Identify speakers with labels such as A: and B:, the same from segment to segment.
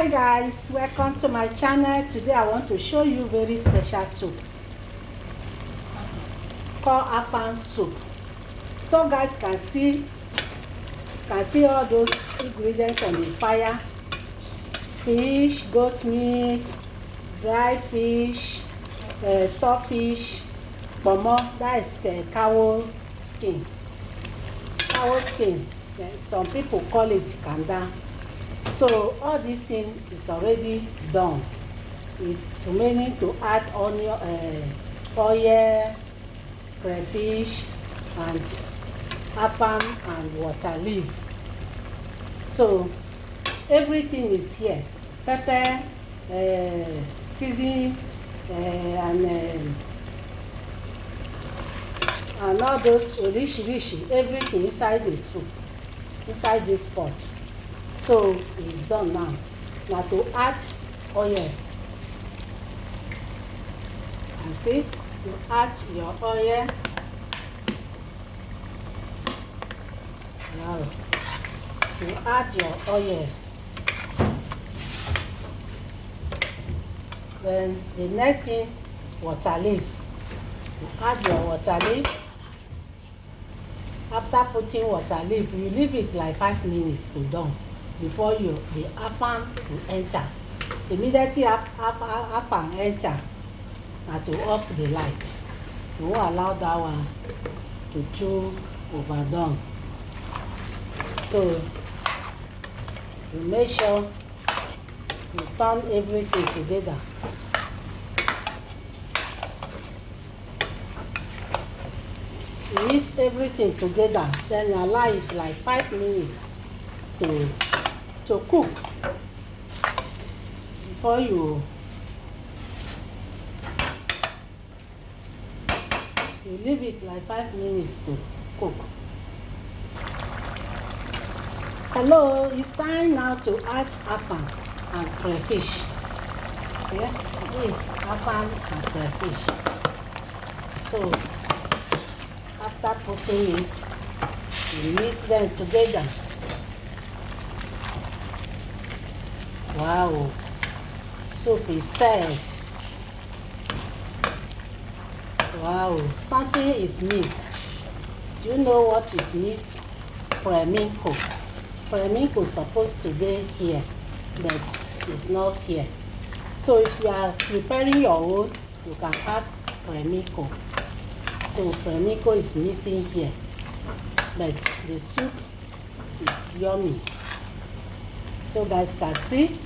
A: Hi guys, welcome to my channel. Today I want to show you very special soup called afang soup. So guys can see all those ingredients on the fire: fish, goat meat, dry fish, stockfish, pomo, that is cow skin. Some people call it kanda. So all this thing is already done. It's remaining to add onion, oil, crayfish, and afang and water leaf. So everything is here: pepper, seasoning, and all those rishi, everything inside the soup, inside this pot. So it's done now. Now to add oil. And see, you add your oil. Now you add your oil. Then the next thing, water leaf. You add your water leaf. After putting water leaf, you leave it like 5 minutes to done before the afang will enter. Immediately afang enter, now to off the light. You won't allow that one to too overdone. So you make sure you turn everything together. You mix everything together, then you allow it like 5 minutes to cook before you leave it like 5 minutes to cook. Hello, it's time now to add afang and crayfish. See, this is afang and crayfish. So after putting it, you mix them together. Wow, soup is set. Wow, something is missed. Do you know what is missed? Flamenco. Flamenco is supposed to be here, but it's not here. So if you are preparing your own, you can add flamenco. So flamenco is missing here, but the soup is yummy. So guys can see.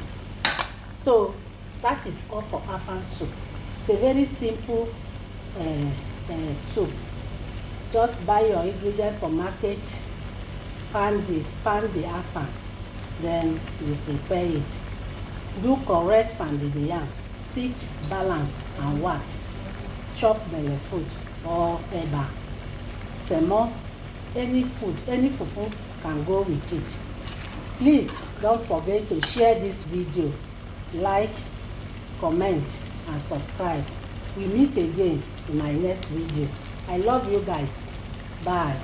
A: So that is all for afang soup. It's a very simple soup. Just buy your ingredient from market, pan the afang, then you prepare it. Do correct pounded yam, sit, balance and work. Chop belle food or eba, semo, any food, any fufu can go with it. Please don't forget to share this video, like, comment and subscribe. We meet again in my next video. I love you guys. Bye.